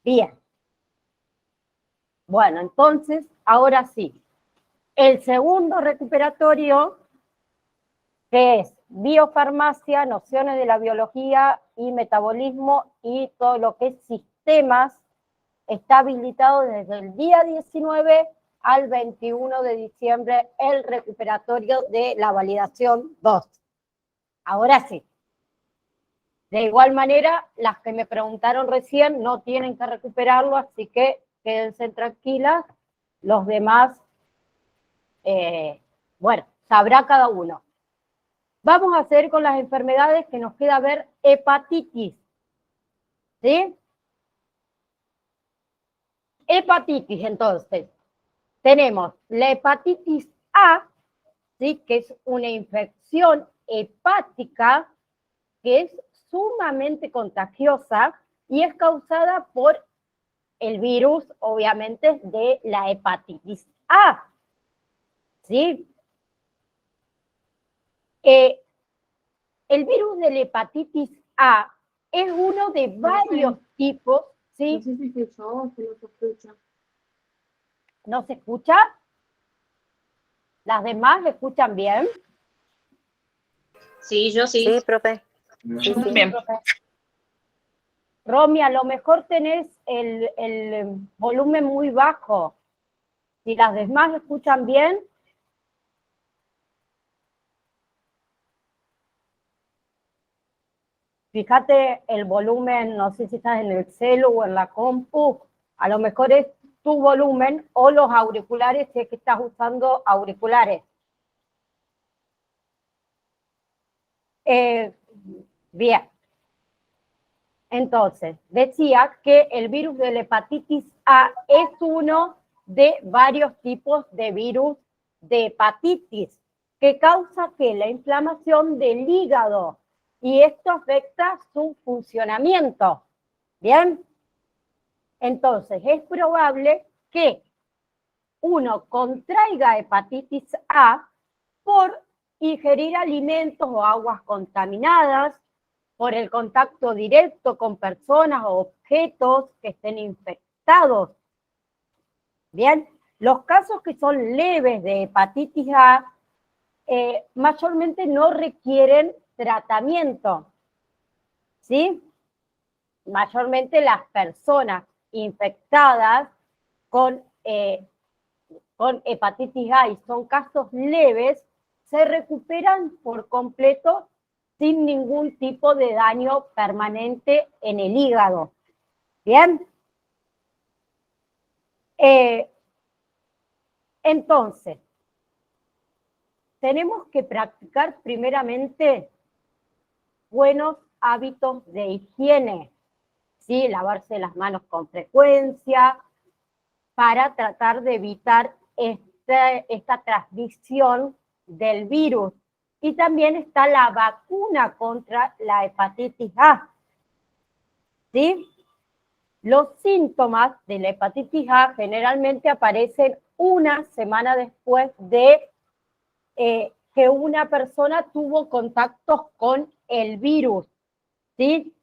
Bien. Bueno, entonces, ahora sí. El segundo recuperatorio, que es biofarmacia, nociones de la biología y metabolismo y todo lo que es sistemas, está habilitado desde el día 19 al 21 de diciembre el recuperatorio de la validación 2. Ahora sí. De igual manera, las que me preguntaron recién no tienen que recuperarlo, así que quédense tranquilas. Los demás, bueno, sabrá cada uno. Vamos a hacer con las enfermedades que nos queda ver hepatitis. ¿Sí? Hepatitis, entonces. Tenemos la hepatitis A, ¿sí? Que es una infección hepática que es sumamente contagiosa y es causada por el virus, obviamente, de la hepatitis A. ¿Sí? El virus de la hepatitis A es uno de varios tipos. ¿Sí? No sé si soy yo o se los escucha. ¿No se escucha? ¿Las demás escuchan bien? Sí, yo sí. Sí, profe. Sí, bien. Romy, a lo mejor tenés el volumen muy bajo. Si las demás escuchan bien. Fíjate el volumen, no sé si estás en el celu o en la compu, a lo mejor es tu volumen o los auriculares si es que estás usando auriculares. Bien. Entonces, decía que el virus de la hepatitis A es uno de varios tipos de virus de hepatitis que causa que la inflamación del hígado y esto afecta su funcionamiento. ¿Bien? Entonces, es probable que uno contraiga hepatitis A por ingerir alimentos o aguas contaminadas, por el contacto directo con personas o objetos que estén infectados. Bien, los casos que son leves de hepatitis A mayormente no requieren tratamiento, ¿sí? Mayormente las personas infectadas con hepatitis A y son casos leves, se recuperan por completo sin ningún tipo de daño permanente en el hígado. ¿Bien? Entonces, tenemos que practicar primeramente buenos hábitos de higiene, ¿sí? Lavarse las manos con frecuencia para tratar de evitar esta transmisión del virus. Y también está la vacuna contra la hepatitis A. ¿Sí? Los síntomas de la hepatitis A generalmente aparecen una semana después de que una persona tuvo contactos con el virus. ¿Sí?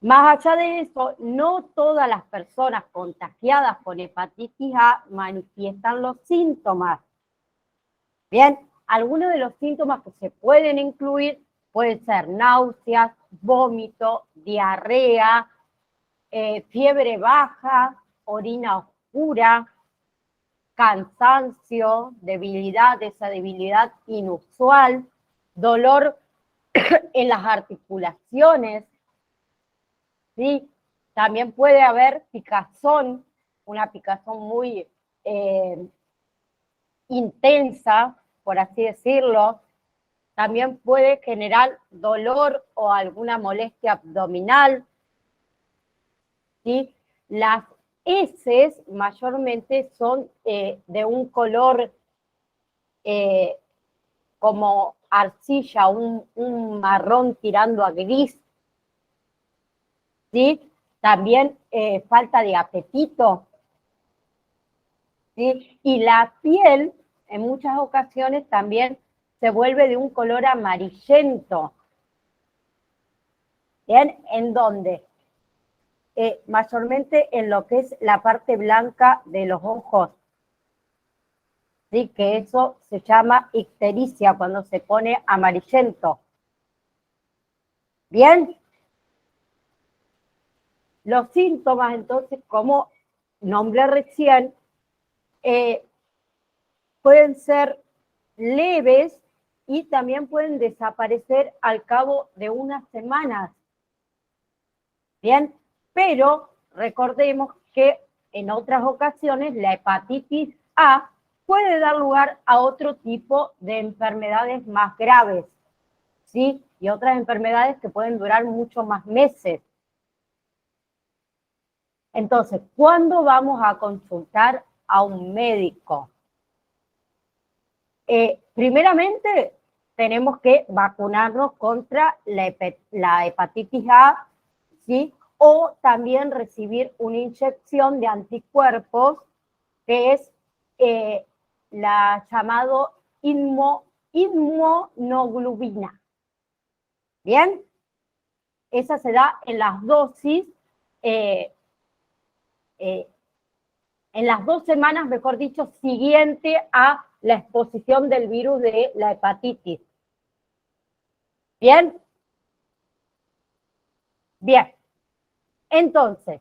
Más allá de eso, no todas las personas contagiadas con hepatitis A manifiestan los síntomas. Bien, algunos de los síntomas que se pueden incluir pueden ser náuseas, vómito, diarrea, fiebre baja, orina oscura, cansancio, debilidad, esa debilidad inusual, dolor en las articulaciones, ¿sí? También puede haber picazón, una picazón muy intensa, por así decirlo. También puede generar dolor o alguna molestia abdominal, ¿sí? Las heces mayormente son de un color como arcilla, un marrón tirando a gris, ¿sí? También falta de apetito, ¿sí? Y la piel, en muchas ocasiones, también se vuelve de un color amarillento. ¿Bien? ¿En dónde? mayormente en lo que es la parte blanca de los ojos. ¿Sí? Que eso se llama ictericia cuando se pone amarillento. ¿Bien? Los síntomas, entonces, como nombré recién, pueden ser leves y también pueden desaparecer al cabo de unas semanas. Bien, pero recordemos que en otras ocasiones la hepatitis A puede dar lugar a otro tipo de enfermedades más graves, ¿sí? Y otras enfermedades que pueden durar mucho más meses. Entonces, ¿cuándo vamos a consultar a un médico? Primeramente, tenemos que vacunarnos contra la hepatitis A, ¿sí? O también recibir una inyección de anticuerpos, que es la llamado inmunoglobulina. ¿Bien? Esa se da en las dosis, en las 2 semanas, mejor dicho, siguiente a la exposición del virus de la hepatitis. ¿Bien? Bien. Entonces,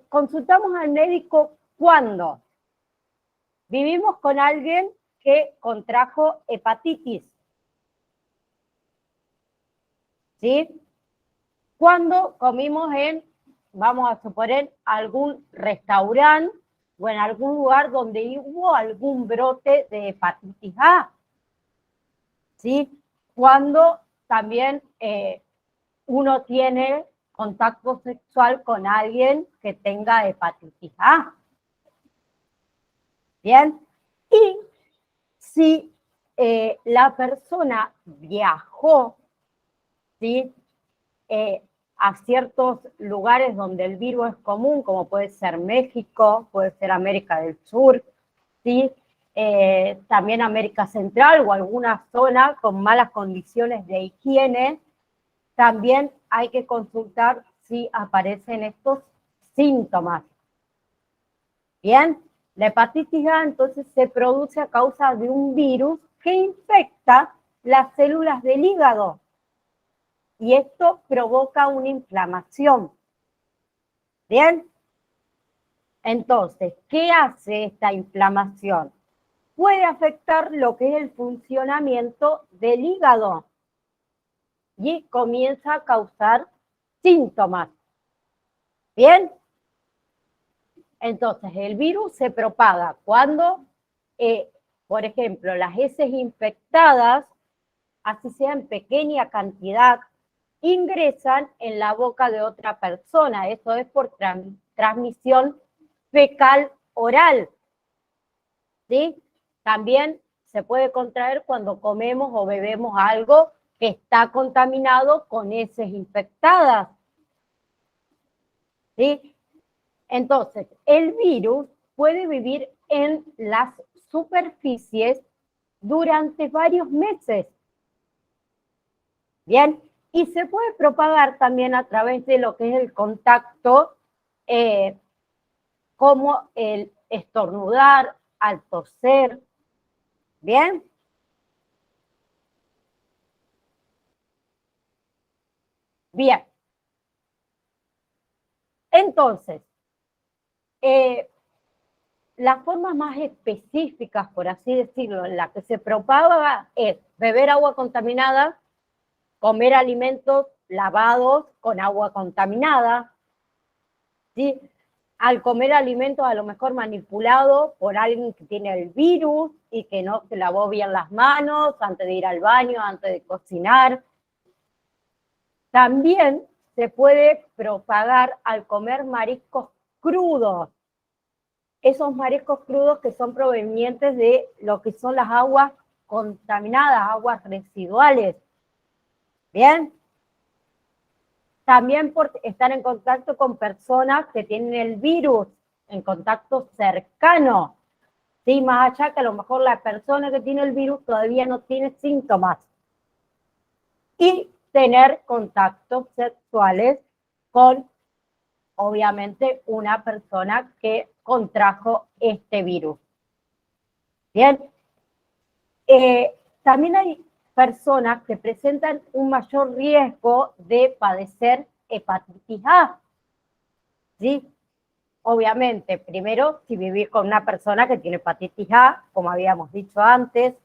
consultamos al médico cuando vivimos con alguien que contrajo hepatitis. ¿Sí? Cuando comimos en, vamos a suponer, algún restaurante o en algún lugar donde hubo algún brote de hepatitis A. ¿Sí? Cuando también uno tiene contacto sexual con alguien que tenga hepatitis A. Bien, y si la persona viajó, ¿sí? A ciertos lugares donde el virus es común, como puede ser México, puede ser América del Sur, ¿sí? También América Central o alguna zona con malas condiciones de higiene, también hay que consultar si aparecen estos síntomas. Bien, la hepatitis A entonces se produce a causa de un virus que infecta las células del hígado y esto provoca una inflamación. Bien, entonces, ¿qué hace esta inflamación? Puede afectar lo que es el funcionamiento del hígado y comienza a causar síntomas. Bien, entonces el virus se propaga cuando, por ejemplo, las heces infectadas, así sea en pequeña cantidad, ingresan en la boca de otra persona. Eso es por transmisión fecal oral. ¿Sí? También se puede contraer cuando comemos o bebemos algo que está contaminado con heces infectadas. ¿Sí? Entonces, el virus puede vivir en las superficies durante varios meses. Bien, y se puede propagar también a través de lo que es el contacto, como el estornudar, al toser. Bien. Bien. Entonces, las formas más específicas, por así decirlo, en las que se propaga es beber agua contaminada, comer alimentos lavados con agua contaminada, ¿sí? Al comer alimentos a lo mejor manipulados por alguien que tiene el virus y que no se lavó bien las manos antes de ir al baño, antes de cocinar. También se puede propagar al comer mariscos crudos. Esos mariscos crudos que son provenientes de lo que son las aguas contaminadas, aguas residuales. ¿Bien? También por estar en contacto con personas que tienen el virus, en contacto cercano. Sí, más allá que a lo mejor la persona que tiene el virus todavía no tiene síntomas. Y tener contactos sexuales con obviamente una persona que contrajo este virus. Bien, también hay personas que presentan un mayor riesgo de padecer hepatitis A, ¿sí? Obviamente, primero, si vivís con una persona que tiene hepatitis A, como habíamos dicho antes,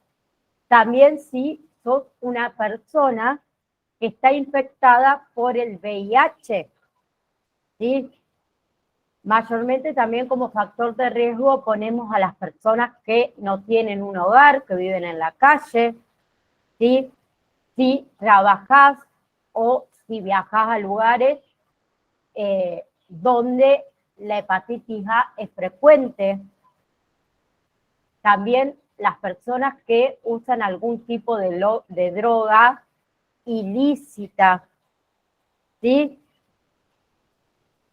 también si sos una persona que está infectada por el VIH, ¿sí? Mayormente también como factor de riesgo ponemos a las personas que no tienen un hogar, que viven en la calle, ¿sí? Si trabajás o si viajás a lugares donde la hepatitis A es frecuente. También las personas que usan algún tipo de droga ilícita, ¿sí?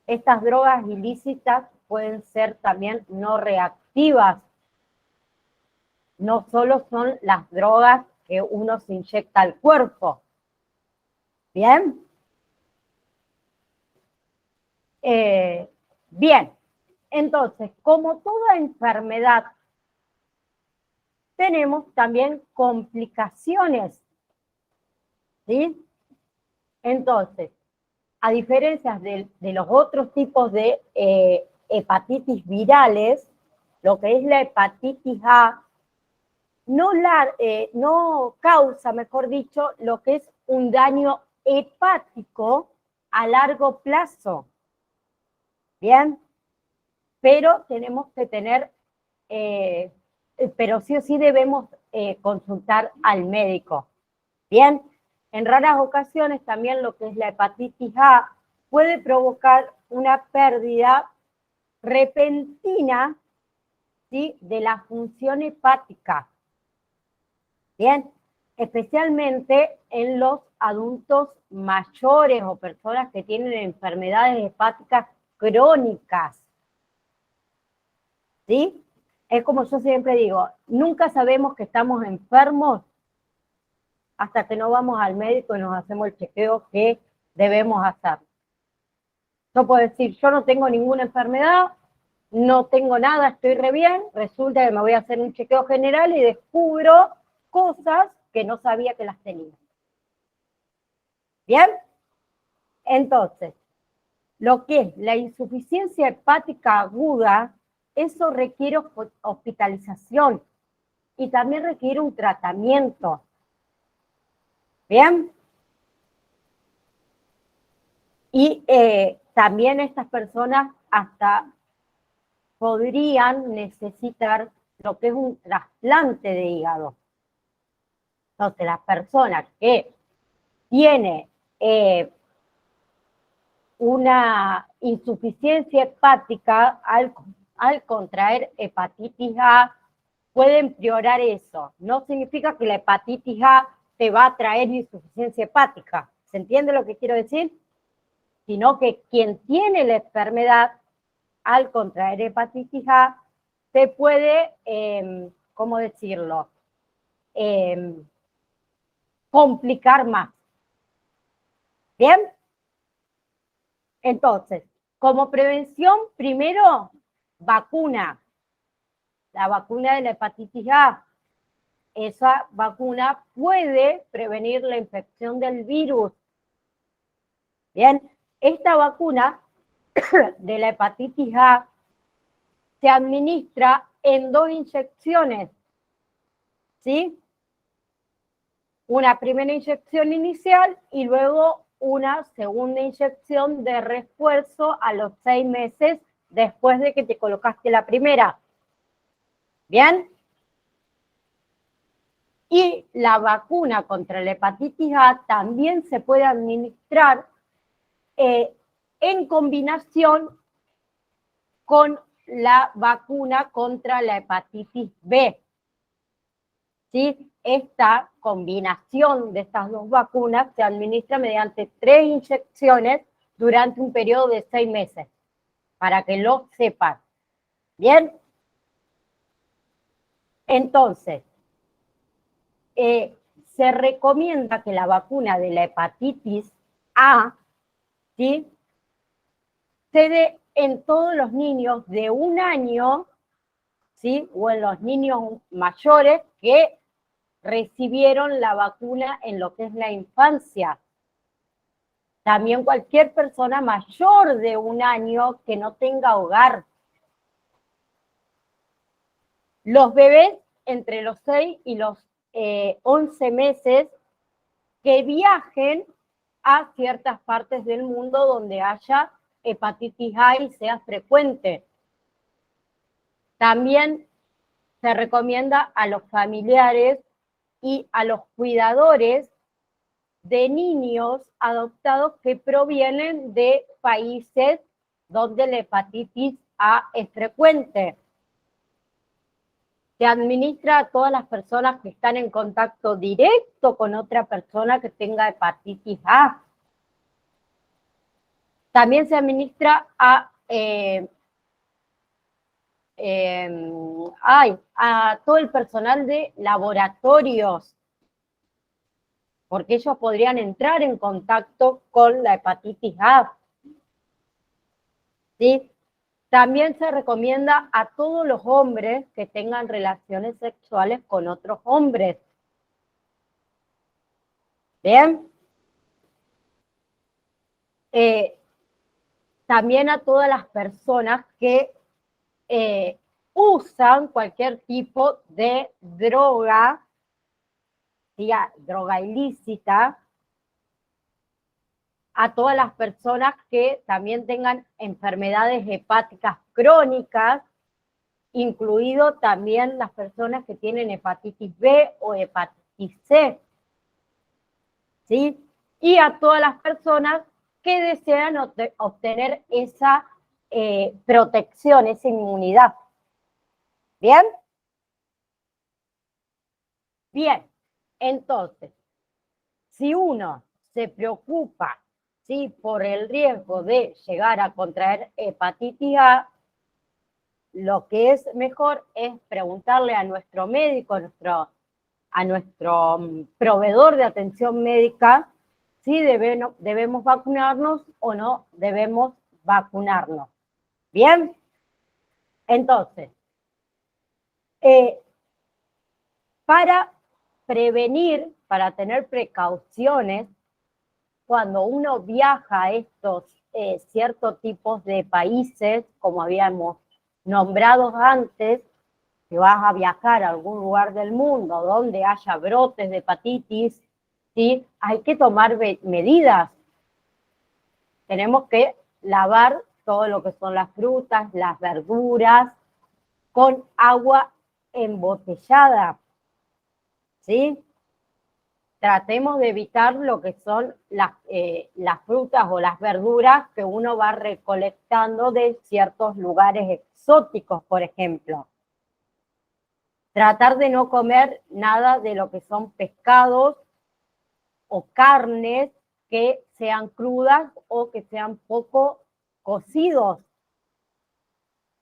Estas drogas ilícitas pueden ser también no reactivas. No solo son las drogas que uno se inyecta al cuerpo. ¿Bien? Bien. Entonces, como toda enfermedad, tenemos también complicaciones. ¿Sí? Entonces, a diferencia de los otros tipos de hepatitis virales, lo que es la hepatitis A no causa, mejor dicho, lo que es un daño hepático a largo plazo. ¿Bien? Pero tenemos que tener, pero sí o sí debemos consultar al médico. ¿Bien? En raras ocasiones también lo que es la hepatitis A puede provocar una pérdida repentina, ¿sí?, de la función hepática. Bien, especialmente en los adultos mayores o personas que tienen enfermedades hepáticas crónicas. ¿Sí? Es como yo siempre digo, nunca sabemos que estamos enfermos hasta que no vamos al médico y nos hacemos el chequeo que debemos hacer. Yo puedo decir, yo no tengo ninguna enfermedad, no tengo nada, estoy re bien, resulta que me voy a hacer un chequeo general y descubro cosas que no sabía que las tenía. ¿Bien? Entonces, lo que es la insuficiencia hepática aguda, eso requiere hospitalización y también requiere un tratamiento. ¿Bien? Y también estas personas hasta podrían necesitar lo que es un trasplante de hígado. Entonces, las personas que tienen una insuficiencia hepática al contraer hepatitis A, puede empeorar eso. No significa que la hepatitis A te va a traer insuficiencia hepática. ¿Se entiende lo que quiero decir? Sino que quien tiene la enfermedad al contraer hepatitis A se puede, ¿cómo decirlo?, complicar más. ¿Bien? Entonces, como prevención, primero, vacuna. La vacuna de la hepatitis A. Esa vacuna puede prevenir la infección del virus. Bien, esta vacuna de la hepatitis A se administra en 2 inyecciones, ¿sí? Una primera inyección inicial y luego una segunda inyección de refuerzo a los 6 meses después de que te colocaste la primera. ¿Bien? Y la vacuna contra la hepatitis A también se puede administrar en combinación con la vacuna contra la hepatitis B. ¿Sí? Esta combinación de estas 2 vacunas se administra mediante 3 inyecciones durante un periodo de 6 meses, para que lo sepan. ¿Bien? Entonces, se recomienda que la vacuna de la hepatitis A, ¿sí?, se dé en todos los niños de 1 año, ¿sí? O en los niños mayores que recibieron la vacuna en lo que es la infancia. También cualquier persona mayor de 1 año que no tenga hogar. Los bebés entre los 6 y los 11 meses que viajen a ciertas partes del mundo donde haya hepatitis A y sea frecuente. También se recomienda a los familiares y a los cuidadores de niños adoptados que provienen de países donde la hepatitis A es frecuente. Se administra a todas las personas que están en contacto directo con otra persona que tenga hepatitis A. También se administra a todo el personal de laboratorios, porque ellos podrían entrar en contacto con la hepatitis A. ¿Sí? También se recomienda a todos los hombres que tengan relaciones sexuales con otros hombres. ¿Bien? También a todas las personas que usan cualquier tipo de droga, droga ilícita, a todas las personas que también tengan enfermedades hepáticas crónicas, incluido también las personas que tienen hepatitis B o hepatitis C, ¿sí? Y a todas las personas que desean obtener esa protección, esa inmunidad. ¿Bien? Bien, entonces, si uno se preocupa, ¿sí?, por el riesgo de llegar a contraer hepatitis A, lo que es mejor es preguntarle a nuestro médico, a nuestro proveedor de atención médica, si debemos vacunarnos o no debemos vacunarnos. ¿Bien? Entonces, para prevenir, para tener precauciones, cuando uno viaja a estos ciertos tipos de países, como habíamos nombrado antes, que vas a viajar a algún lugar del mundo donde haya brotes de hepatitis, ¿sí?, hay que tomar medidas. Tenemos que lavar todo lo que son las frutas, las verduras, con agua embotellada, ¿sí? Tratemos de evitar lo que son las frutas o las verduras que uno va recolectando de ciertos lugares exóticos, por ejemplo. Tratar de no comer nada de lo que son pescados o carnes que sean crudas o que sean poco cocidos.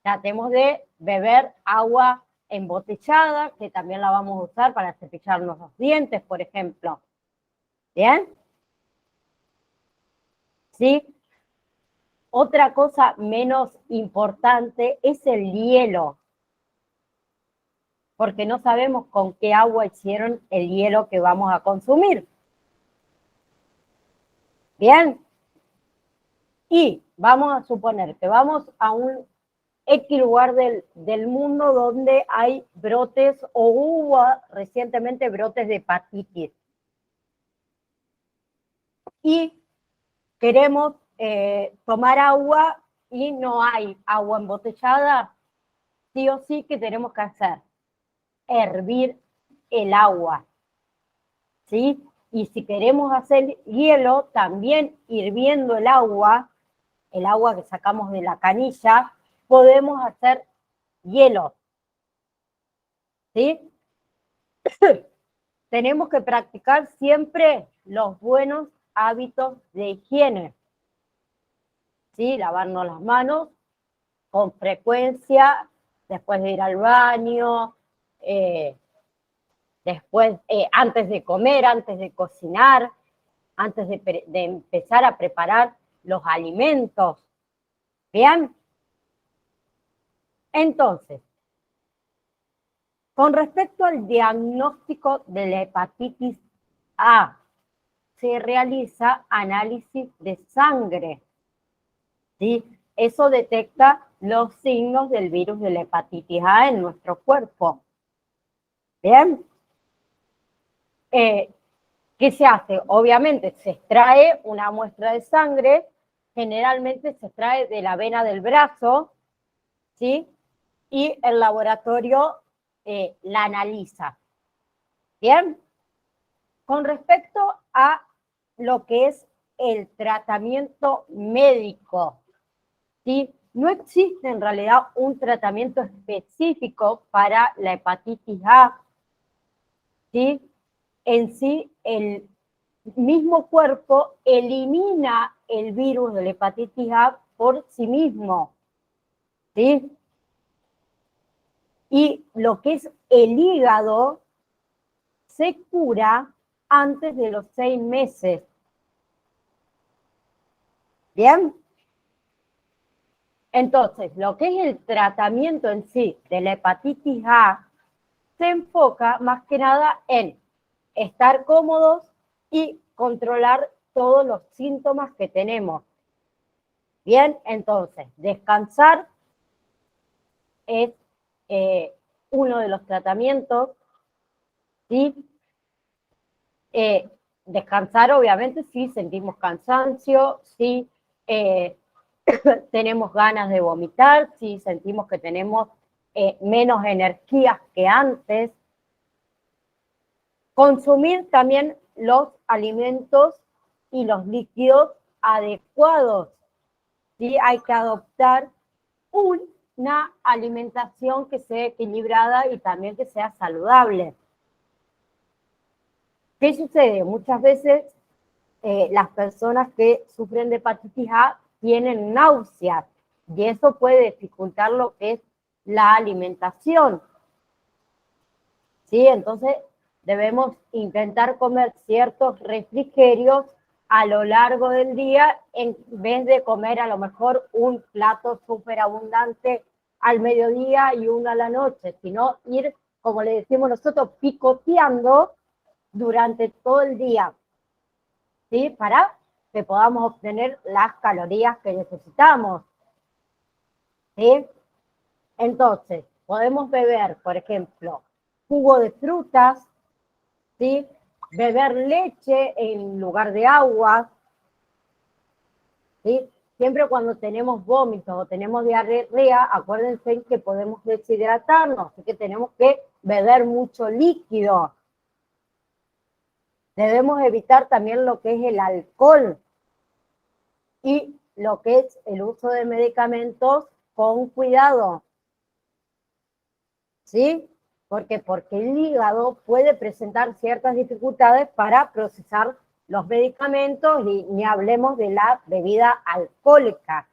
Tratemos de beber agua embotellada, que también la vamos a usar para cepillarnos los dientes, por ejemplo. ¿Bien? ¿Sí? Otra cosa menos importante es el hielo, porque no sabemos con qué agua hicieron el hielo que vamos a consumir. ¿Bien? Y vamos a suponer que vamos a un X lugar del mundo donde hay brotes o hubo recientemente brotes de hepatitis. Y queremos tomar agua y no hay agua embotellada, sí o sí que tenemos que hacer hervir el agua, ¿sí? Y si queremos hacer hielo, también hirviendo el agua que sacamos de la canilla, podemos hacer hielo, ¿sí? Tenemos que practicar siempre los buenos hábitos de higiene, ¿sí? Lavarnos las manos con frecuencia, después de ir al baño, antes de comer, antes de cocinar, antes de empezar a preparar los alimentos, Bien. Entonces, con respecto al diagnóstico de la hepatitis A, se realiza análisis de sangre, ¿sí? Eso detecta los signos del virus de la hepatitis A en nuestro cuerpo. Bien. ¿Qué se hace? Obviamente se extrae una muestra de sangre, generalmente se extrae de la vena del brazo, ¿sí? Y el laboratorio la analiza. Bien. Con respecto a lo que es el tratamiento médico, ¿sí? No existe en realidad un tratamiento específico para la hepatitis A, ¿sí? En sí, el mismo cuerpo elimina el virus de la hepatitis A por sí mismo, ¿sí? Y lo que es el hígado se cura antes de los 6 meses. ¿Bien? Entonces, lo que es el tratamiento en sí de la hepatitis A se enfoca más que nada en estar cómodos y controlar todos los síntomas que tenemos. Bien, entonces, descansar es uno de los tratamientos, ¿sí? Descansar, obviamente, si sentimos cansancio, si tenemos ganas de vomitar, si sentimos que tenemos menos energías que antes. Consumir también los alimentos y los líquidos adecuados. ¿Sí? Hay que adoptar una alimentación que sea equilibrada y también que sea saludable. ¿Qué sucede? Muchas veces las personas que sufren de hepatitis A tienen náuseas y eso puede dificultar lo que es la alimentación. ¿Sí? Entonces debemos intentar comer ciertos refrigerios a lo largo del día en vez de comer a lo mejor un plato súper abundante al mediodía y uno a la noche, sino ir, como le decimos nosotros, picoteando durante todo el día, ¿sí? Para que podamos obtener las calorías que necesitamos, ¿sí? Entonces, podemos beber, por ejemplo, jugo de frutas, ¿sí? Beber leche en lugar de agua, ¿sí? Siempre cuando tenemos vómitos o tenemos diarrea, acuérdense que podemos deshidratarnos, así que tenemos que beber mucho líquido. Debemos evitar también lo que es el alcohol y lo que es el uso de medicamentos con cuidado, ¿sí? Porque el hígado puede presentar ciertas dificultades para procesar los medicamentos y ni hablemos de la bebida alcohólica.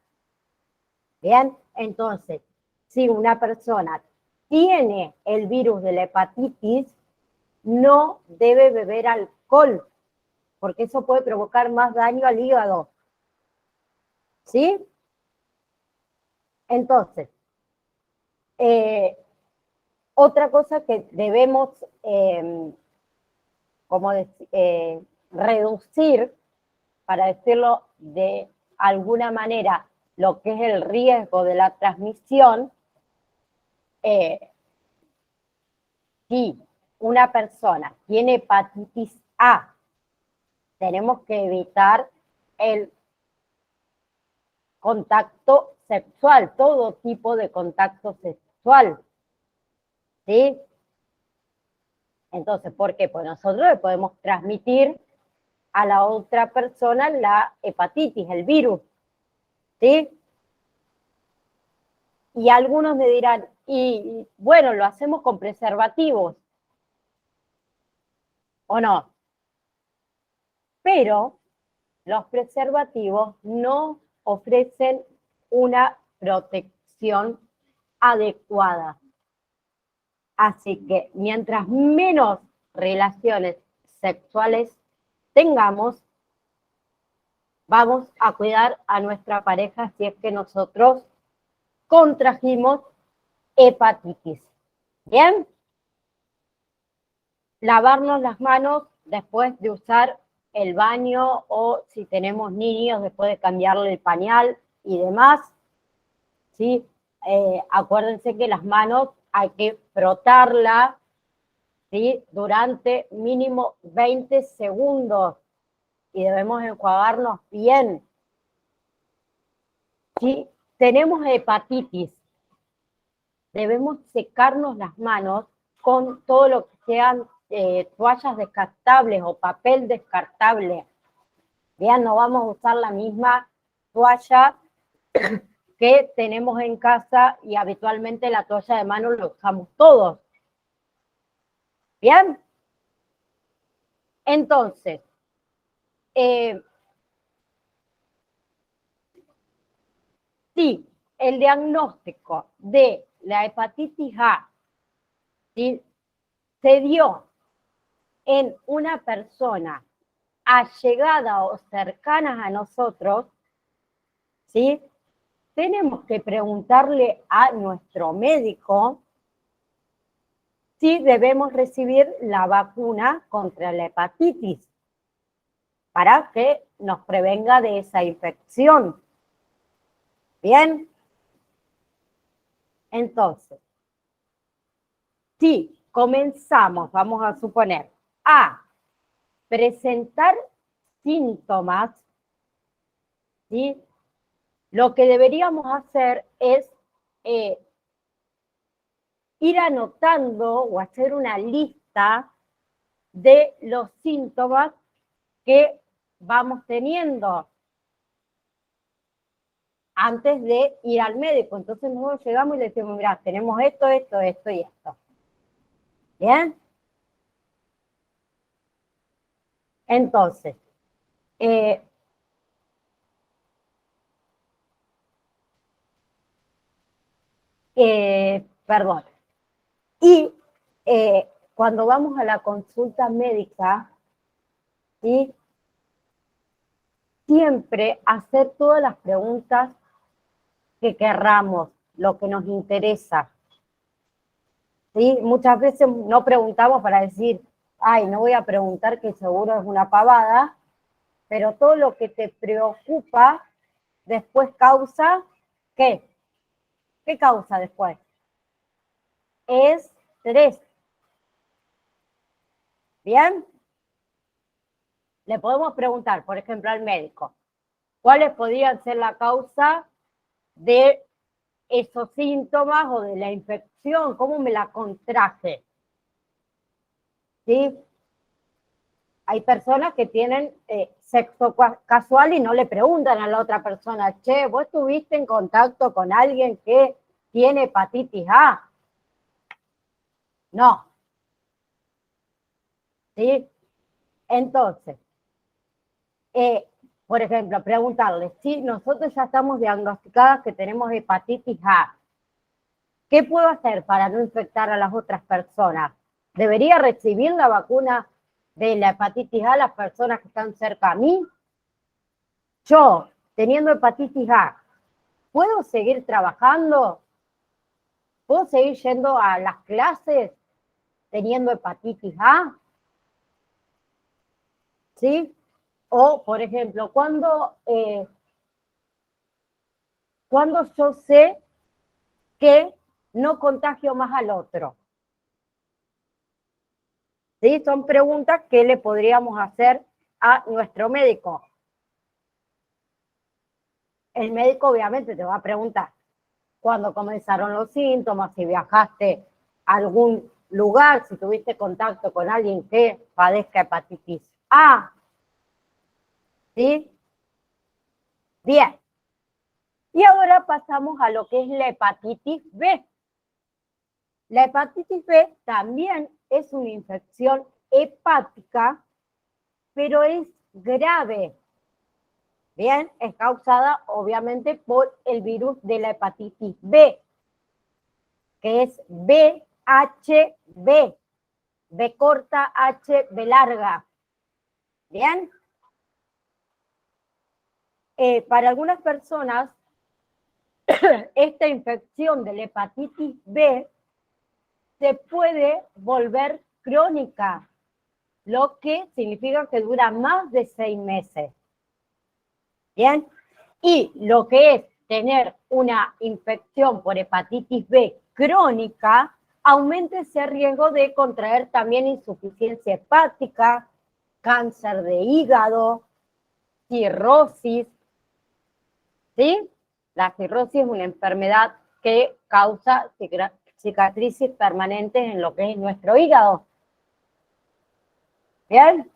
Bien, entonces, si una persona tiene el virus de la hepatitis, no debe beber alcohol, porque eso puede provocar más daño al hígado. ¿Sí? Entonces, otra cosa que debemos reducir, para decirlo de alguna manera, lo que es el riesgo de la transmisión, si una persona tiene hepatitis A, tenemos que evitar el contacto sexual, todo tipo de contacto sexual, ¿sí? Entonces, ¿por qué? Pues nosotros le podemos transmitir a la otra persona la hepatitis, el virus, ¿sí? Y algunos me dirán, y bueno, lo hacemos con preservativos, ¿o no? Pero los preservativos no ofrecen una protección adecuada. Así que mientras menos relaciones sexuales tengamos, vamos a cuidar a nuestra pareja si es que nosotros contrajimos hepatitis. ¿Bien? Lavarnos las manos después de usar el baño o si tenemos niños después de cambiarle el pañal y demás. ¿Sí? Acuérdense que las manos hay que frotarlas, ¿sí? Durante mínimo 20 segundos y debemos enjuagarnos bien. Si tenemos hepatitis, debemos secarnos las manos con todo lo que sean toallas descartables o papel descartable. Bien, no vamos a usar la misma toalla que tenemos en casa y habitualmente la toalla de mano la usamos todos. Bien. Entonces, si el diagnóstico de la hepatitis A, ¿sí?, se dio en una persona allegada o cercana a nosotros, ¿sí?, tenemos que preguntarle a nuestro médico si debemos recibir la vacuna contra la hepatitis para que nos prevenga de esa infección. Bien. Entonces, si comenzamos, vamos a suponer, a presentar síntomas, ¿sí?, lo que deberíamos hacer es ir anotando o hacer una lista de los síntomas que vamos teniendo antes de ir al médico. Entonces nosotros llegamos y le decimos, mira, tenemos esto, esto, esto y esto. ¿Bien? Entonces, perdón. Y cuando vamos a la consulta médica, ¿sí?, siempre hacer todas las preguntas que querramos, lo que nos interesa. ¿Sí? Muchas veces no preguntamos para decir, ay, no voy a preguntar que seguro es una pavada, pero todo lo que te preocupa después causa, ¿qué? ¿Qué causa después? Estrés. ¿Bien? Le podemos preguntar, por ejemplo, al médico, ¿cuáles podrían ser la causa de esos síntomas o de la infección? ¿Cómo me la contraje? ¿Sí? Hay personas que tienen sexo casual y no le preguntan a la otra persona, che, ¿vos estuviste en contacto con alguien que tiene hepatitis A? No. ¿Sí? Entonces, por ejemplo, preguntarle, si nosotros ya estamos diagnosticadas que tenemos hepatitis A, ¿qué puedo hacer para no infectar a las otras personas? ¿Debería recibir la vacuna de la hepatitis A las personas que están cerca a mí? Yo, teniendo hepatitis A, ¿puedo seguir trabajando? ¿Puedo seguir yendo a las clases teniendo hepatitis A? ¿Sí? O, por ejemplo, cuando yo sé que no contagio más al otro. ¿Sí? Son preguntas que le podríamos hacer a nuestro médico. El médico obviamente te va a preguntar cuándo comenzaron los síntomas, si viajaste a algún lugar, si tuviste contacto con alguien que padezca hepatitis A. ¿Sí? Bien. Y ahora pasamos a lo que es la hepatitis B. La hepatitis B también es una infección hepática, pero es grave. Bien, es causada obviamente por el virus de la hepatitis B, que es VHB, B corta, H, B larga. Bien. para algunas personas, esta infección de la hepatitis B se puede volver crónica, lo que significa que dura más de 6 meses. ¿Bien? Y lo que es tener una infección por hepatitis B crónica, aumenta ese riesgo de contraer también insuficiencia hepática, cáncer de hígado, cirrosis, ¿sí? La cirrosis es una enfermedad que causa cicatrices permanentes en lo que es nuestro hígado. ¿Bien?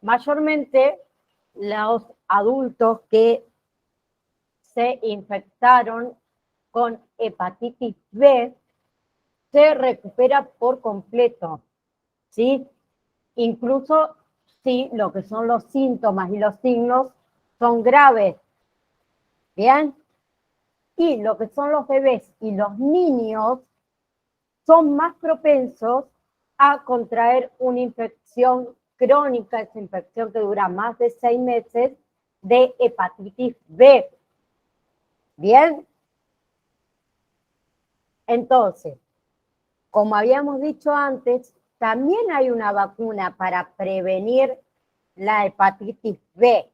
Mayormente los adultos que se infectaron con hepatitis B se recupera por completo, ¿sí? Incluso si lo que son los síntomas y los signos son graves, ¿bien? Y lo que son los bebés y los niños son más propensos a contraer una infección crónica, esa infección que dura más de 6 meses, de hepatitis B. ¿Bien? Entonces, como habíamos dicho antes, también hay una vacuna para prevenir la hepatitis B,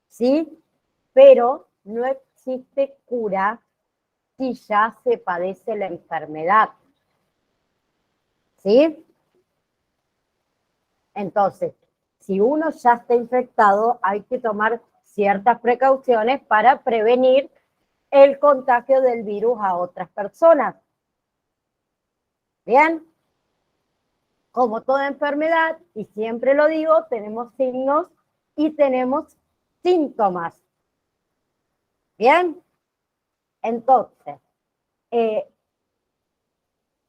¿sí? Pero no existe cura si ya se padece la enfermedad, ¿sí? Entonces, si uno ya está infectado, hay que tomar ciertas precauciones para prevenir el contagio del virus a otras personas. ¿Bien? Como toda enfermedad, y siempre lo digo, tenemos signos y tenemos síntomas. ¿Bien? Entonces,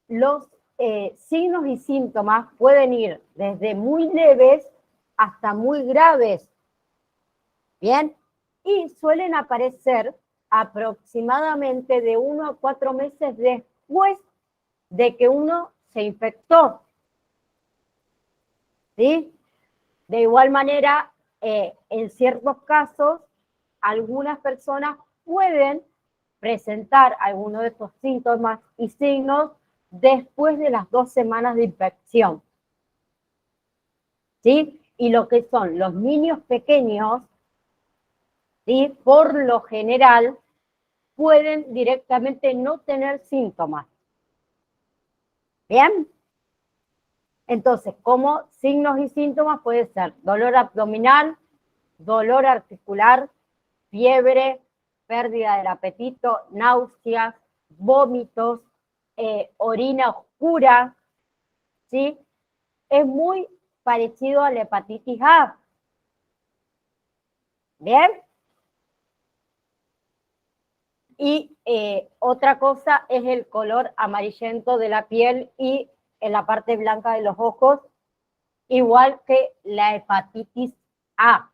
los signos y síntomas pueden ir desde muy leves hasta muy graves. ¿Bien? Y suelen aparecer aproximadamente de 1 a 4 meses después de que uno se infectó. ¿Sí? De igual manera, en ciertos casos, algunas personas pueden presentar algunos de estos síntomas y signos después de las 2 semanas de infección. ¿Sí? Y lo que son los niños pequeños, ¿sí? Por lo general, pueden directamente no tener síntomas. ¿Bien? Entonces, como signos y síntomas puede ser dolor abdominal, dolor articular, fiebre, pérdida del apetito, náuseas, vómitos, orina oscura, ¿sí? Es muy parecido a la hepatitis A. ¿Bien? Y otra cosa es el color amarillento de la piel y en la parte blanca de los ojos, igual que la hepatitis A.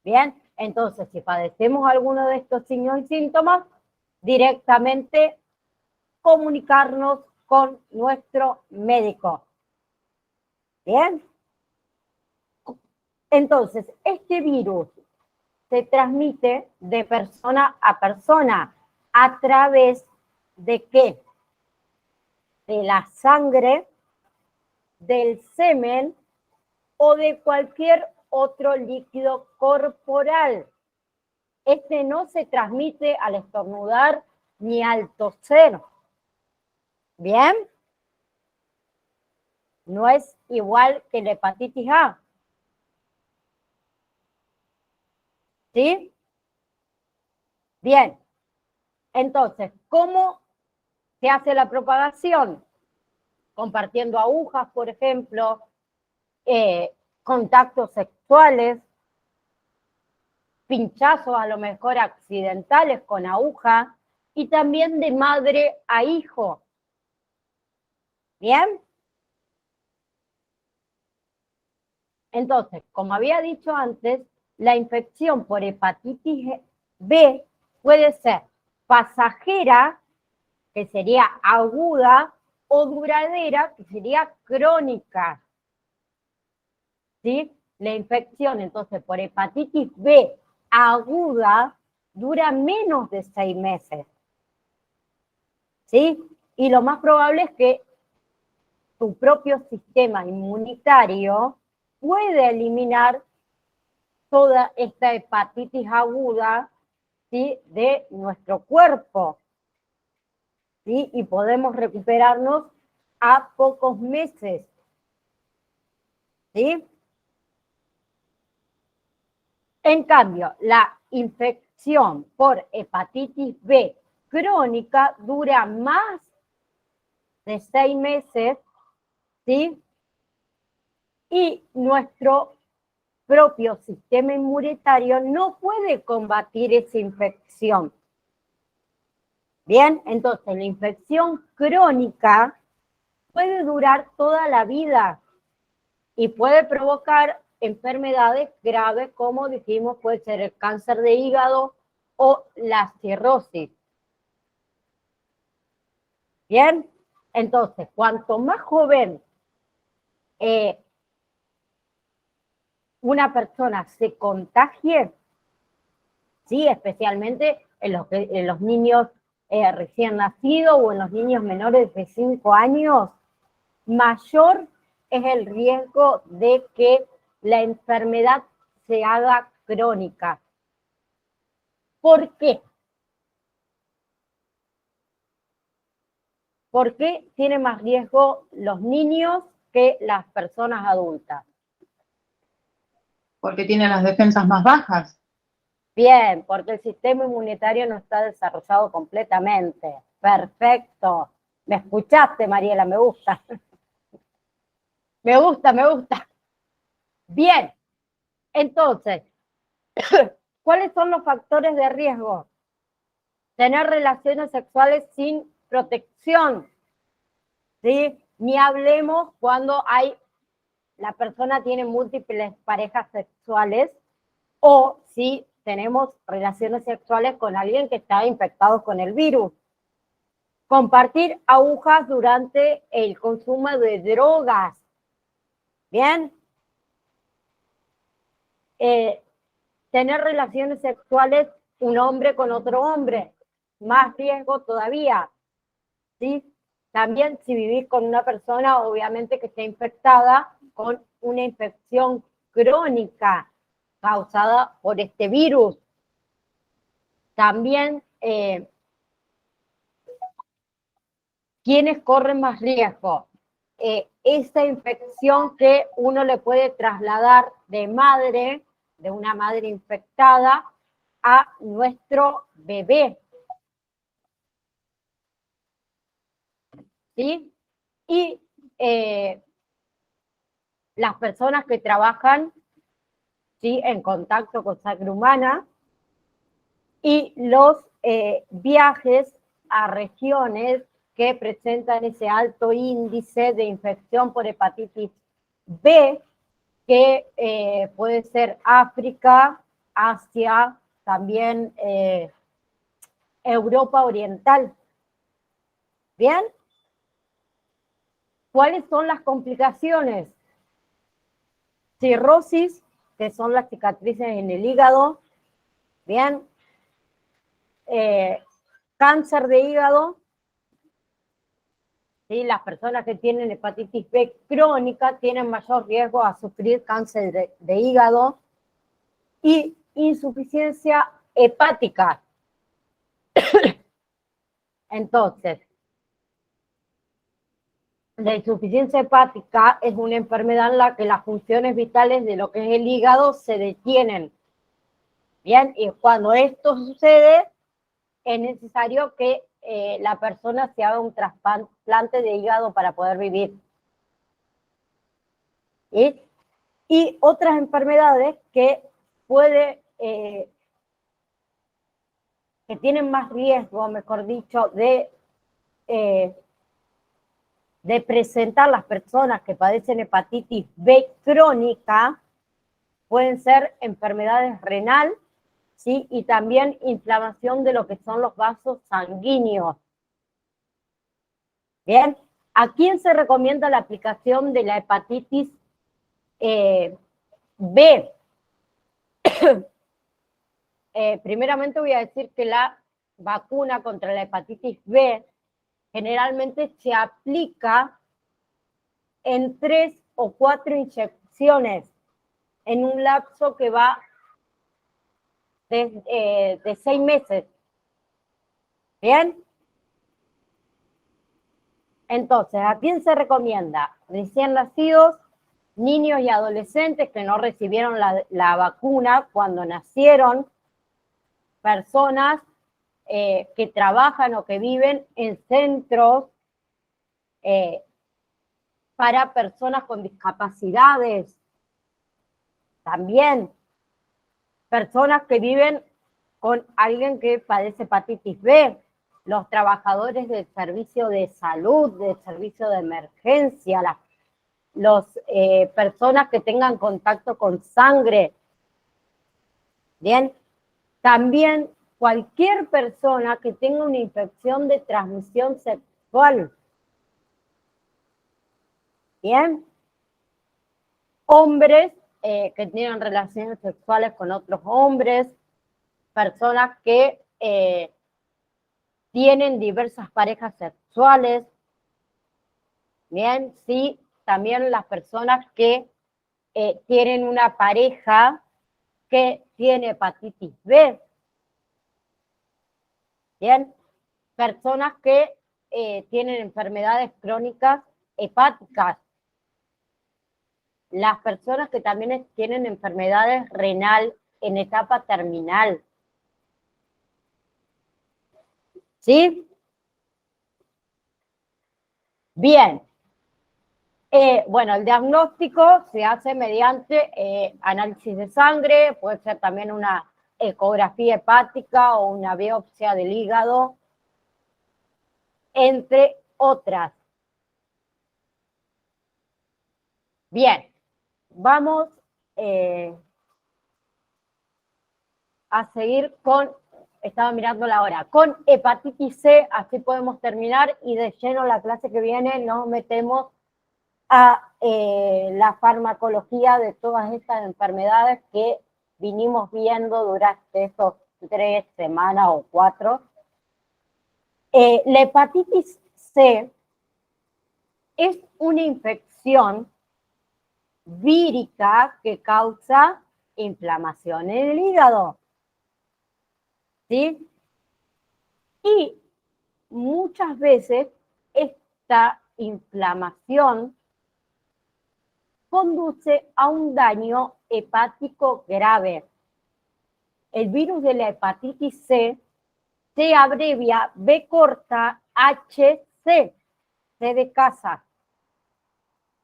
Bien, entonces si padecemos alguno de estos signos y síntomas, directamente comunicarnos con nuestro médico. Bien. Entonces, este virus se transmite de persona a persona a través de ¿qué? De la sangre, del semen o de cualquier otro líquido corporal. Este no se transmite al estornudar ni al toser. ¿Bien? No es igual que la hepatitis A. ¿Sí? Bien. Entonces, ¿cómo se hace la propagación? Compartiendo agujas, por ejemplo, contactos sexuales, pinchazos a lo mejor accidentales con aguja y también de madre a hijo. ¿Bien? Entonces, como había dicho antes, la infección por hepatitis B puede ser pasajera, que sería aguda, o duradera, que sería crónica. ¿Sí? la infección, entonces, por hepatitis B aguda, dura menos de 6 meses. ¿Sí? Y lo más probable es que tu propio sistema inmunitario puede eliminar toda esta hepatitis aguda, ¿sí?, de nuestro cuerpo, ¿sí? Y podemos recuperarnos a pocos meses, ¿sí? En cambio, la infección por hepatitis B crónica dura más de 6 meses, ¿sí? Y nuestro propio sistema inmunitario no puede combatir esa infección. Bien, entonces la infección crónica puede durar toda la vida y puede provocar enfermedades graves, como dijimos, puede ser el cáncer de hígado o la cirrosis. Bien, entonces, cuanto más joven una persona se contagie, ¿sí?, especialmente en los niños recién nacidos o en los niños menores de 5 años, mayor es el riesgo de que la enfermedad se haga crónica. ¿Por qué? ¿Por qué tienen más riesgo los niños que las personas adultas? Porque tienen las defensas más bajas. Bien, porque el sistema inmunitario no está desarrollado completamente. Perfecto. ¿Me escuchaste, Mariela? Me gusta. Me gusta, me gusta. Bien. Entonces, ¿cuáles son los factores de riesgo? Tener relaciones sexuales sin protección, ¿sí? Ni hablemos cuando la persona tiene múltiples parejas sexuales o si tenemos relaciones sexuales con alguien que está infectado con el virus. Compartir agujas durante el consumo de drogas. ¿Bien? Tener relaciones sexuales un hombre con otro hombre. Más riesgo todavía. ¿Sí? También si vivís con una persona, obviamente, que esté infectada con una infección crónica causada por este virus. También, ¿quiénes corren más riesgo? Esa infección que uno le puede trasladar de una madre infectada, a nuestro bebé. ¿Sí? Y las personas que trabajan, ¿sí?, en contacto con sangre humana, y los viajes a regiones que presentan ese alto índice de infección por hepatitis B, que puede ser África, Asia, también Europa Oriental. ¿Bien? ¿Cuáles son las complicaciones? Cirrosis, que son las cicatrices en el hígado. Bien. Cáncer de hígado. ¿Sí? Las personas que tienen hepatitis B crónica tienen mayor riesgo a sufrir cáncer de hígado. Y insuficiencia hepática. Entonces, la insuficiencia hepática es una enfermedad en la que las funciones vitales de lo que es el hígado se detienen. Bien, y cuando esto sucede, es necesario que la persona se haga un trasplante de hígado para poder vivir. ¿Sí? Y otras enfermedades que que tienen más riesgo, mejor dicho, de presentar las personas que padecen hepatitis B crónica, pueden ser enfermedades renal, ¿sí?, y también inflamación de lo que son los vasos sanguíneos. Bien, ¿a quién se recomienda la aplicación de la hepatitis B. Primeramente voy a decir que la vacuna contra la hepatitis B generalmente se aplica en 3 o 4 inyecciones en un lapso que va de 6 meses. ¿Bien? Entonces, ¿a quién se recomienda? Recién nacidos, niños y adolescentes que no recibieron la vacuna cuando nacieron, personas que trabajan o que viven en centros para personas con discapacidades, también personas que viven con alguien que padece hepatitis B, los trabajadores del servicio de salud, del servicio de emergencia, las personas que tengan contacto con sangre. Bien, también cualquier persona que tenga una infección de transmisión sexual. Bien, hombres que tienen relaciones sexuales con otros hombres, personas que tienen diversas parejas sexuales. Bien, sí, también las personas que tienen una pareja que tiene hepatitis B. Bien, personas que tienen enfermedades crónicas hepáticas. Las personas que también tienen enfermedades renal en etapa terminal. ¿Sí? Bien. Bueno, el diagnóstico se hace mediante análisis de sangre, puede ser también una ecografía hepática o una biopsia del hígado, entre otras. Bien, vamos a seguir con, estaba mirando la hora, con hepatitis C, así podemos terminar y de lleno la clase que viene nos metemos a la farmacología de todas estas enfermedades que vinimos viendo durante estos 3 semanas o 4. La hepatitis C es una infección vírica que causa inflamación en el hígado. ¿Sí? Y muchas veces esta inflamación conduce a un daño hepático grave. El virus de la hepatitis C se abrevia B corta HC, C de casa,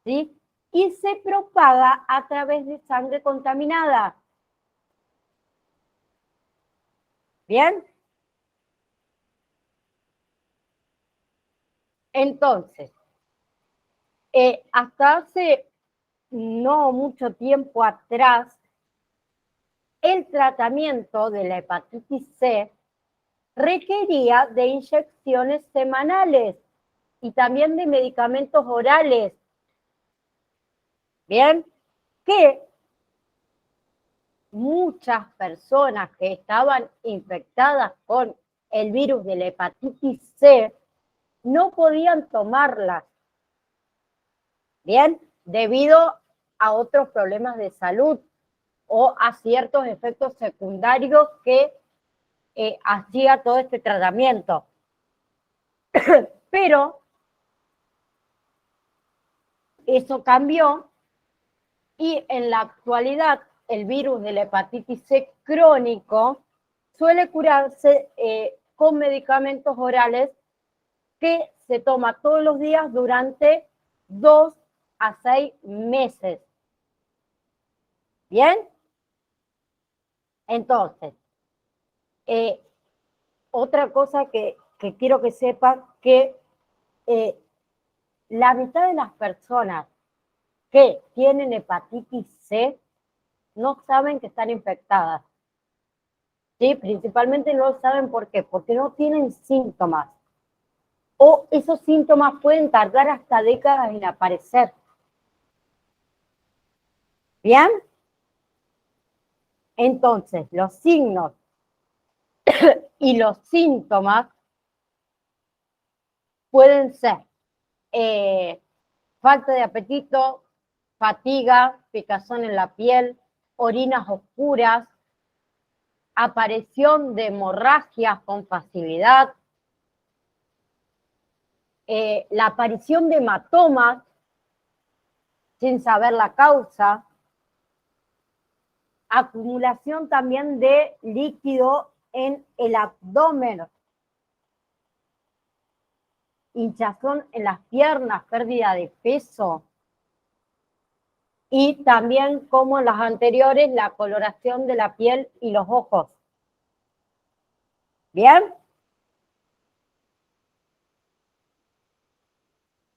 ¿sí? Y se propaga a través de sangre contaminada. ¿Bien? Entonces, hasta hace no mucho tiempo atrás, el tratamiento de la hepatitis C requería de inyecciones semanales y también de medicamentos orales. Bien, que muchas personas que estaban infectadas con el virus de la hepatitis C no podían tomarlas. Bien, debido a otros problemas de salud o a ciertos efectos secundarios que hacía todo este tratamiento. Pero eso cambió y en la actualidad el virus de la hepatitis C crónico suele curarse con medicamentos orales que se toma todos los días durante 2 a 6 meses. ¿Bien? Entonces, otra cosa que quiero que sepan, que la mitad de las personas que tienen hepatitis C no saben que están infectadas. ¿Sí? Principalmente no saben por qué, porque no tienen síntomas. O esos síntomas pueden tardar hasta décadas en aparecer. ¿Bien? Entonces, los signos y los síntomas pueden ser falta de apetito, fatiga, picazón en la piel, orinas oscuras, aparición de hemorragias con facilidad, la aparición de hematomas sin saber la causa, acumulación también de líquido en el abdomen, hinchazón en las piernas, pérdida de peso, y también, como en las anteriores, la coloración de la piel y los ojos. ¿Bien?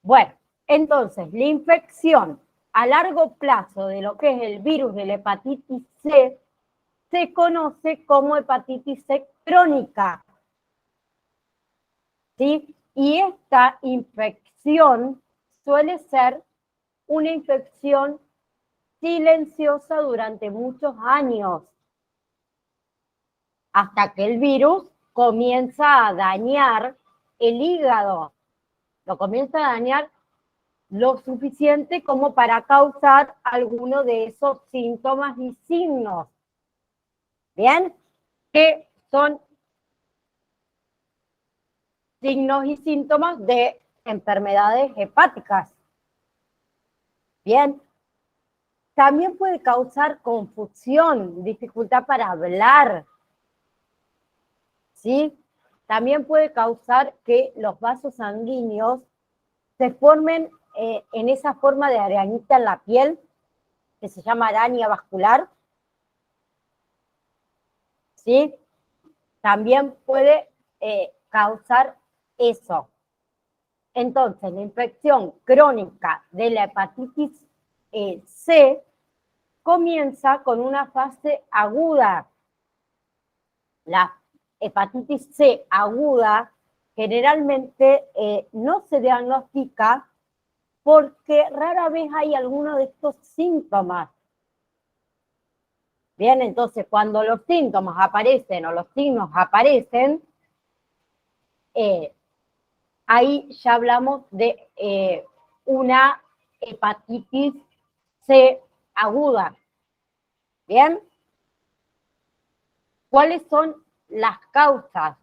Bueno, entonces, la infección a largo plazo de lo que es el virus de la hepatitis C se conoce como hepatitis C crónica. ¿Sí? Y esta infección suele ser una infección silenciosa durante muchos años, hasta que el virus comienza a dañar el hígado, lo comienza a dañar lo suficiente como para causar alguno de esos síntomas y signos. ¿Bien? Que son signos y síntomas de enfermedades hepáticas. Bien. También puede causar confusión, dificultad para hablar. ¿Sí? También puede causar que los vasos sanguíneos se formen en esa forma de arañita en la piel, que se llama araña vascular. ¿Sí? También puede causar eso. Entonces, la infección crónica de la hepatitis C comienza con una fase aguda. La hepatitis C aguda generalmente no se diagnostica porque rara vez hay alguno de estos síntomas. Bien, entonces cuando los síntomas aparecen o los signos aparecen, ahí ya hablamos de una hepatitis C aguda. ¿Bien? ¿Cuáles son las causas?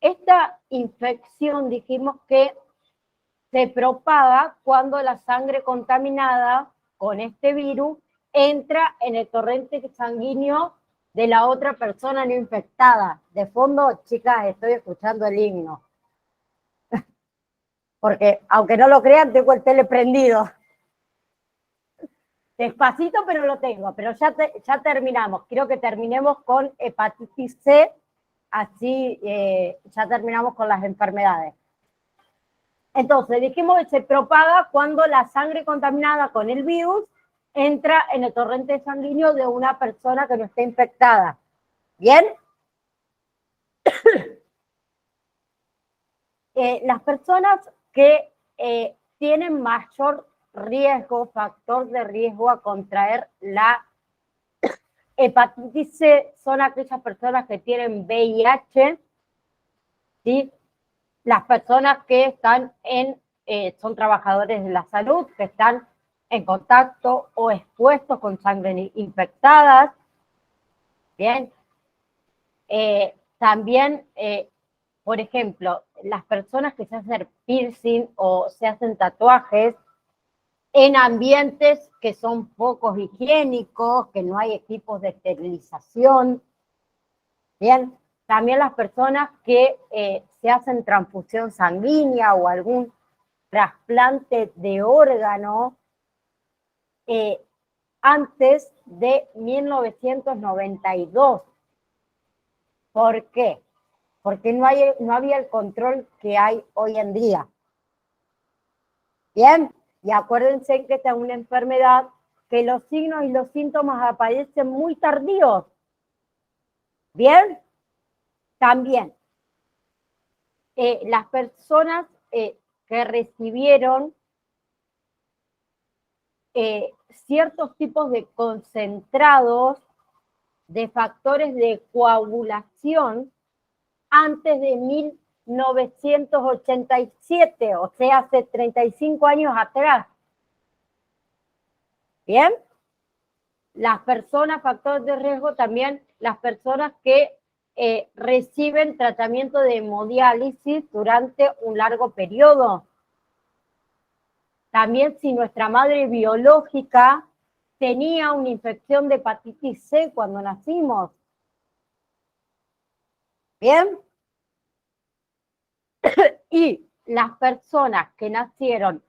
Esta infección dijimos que se propaga cuando la sangre contaminada con este virus entra en el torrente sanguíneo de la otra persona no infectada. De fondo, chicas, estoy escuchando el himno. Porque, aunque no lo crean, tengo el tele prendido. Despacito, pero lo tengo. Pero ya terminamos. Quiero que terminemos con hepatitis C. Así ya terminamos con las enfermedades. Entonces, dijimos que se propaga cuando la sangre contaminada con el virus entra en el torrente sanguíneo de una persona que no esté infectada. ¿Bien? Las personas que tienen mayor riesgo, factor de riesgo a contraer la hepatitis C son aquellas personas que tienen VIH, ¿sí? Las personas que están son trabajadores de la salud, que están en contacto o expuestos con sangre infectada. Bien. También, por ejemplo, las personas que se hacen piercing o se hacen tatuajes en ambientes que son poco higiénicos, que no hay equipos de esterilización. Bien. También las personas que se hacen transfusión sanguínea o algún trasplante de órgano antes de 1992. ¿Por qué? Porque no había el control que hay hoy en día. Bien, y acuérdense que esta es una enfermedad que los signos y los síntomas aparecen muy tardíos. Bien, también las personas que recibieron ciertos tipos de concentrados de factores de coagulación antes de 1987, o sea, hace 35 años atrás. ¿Bien? Las personas, factores de riesgo, también las personas que reciben tratamiento de hemodiálisis durante un largo periodo. También si nuestra madre biológica tenía una infección de hepatitis C cuando nacimos. ¿Bien? Y las personas que nacieron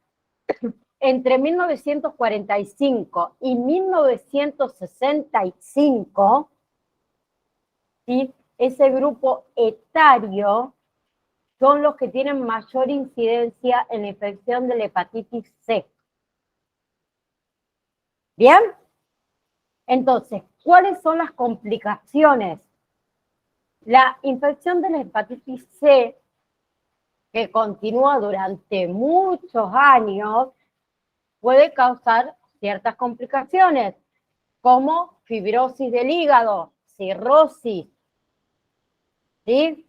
entre 1945 y 1965, ¿sí? Ese grupo etario son los que tienen mayor incidencia en la infección de la hepatitis C. ¿Bien? Entonces, ¿cuáles son las complicaciones? La infección de la hepatitis C, que continúa durante muchos años, puede causar ciertas complicaciones, como fibrosis del hígado, cirrosis, ¿sí?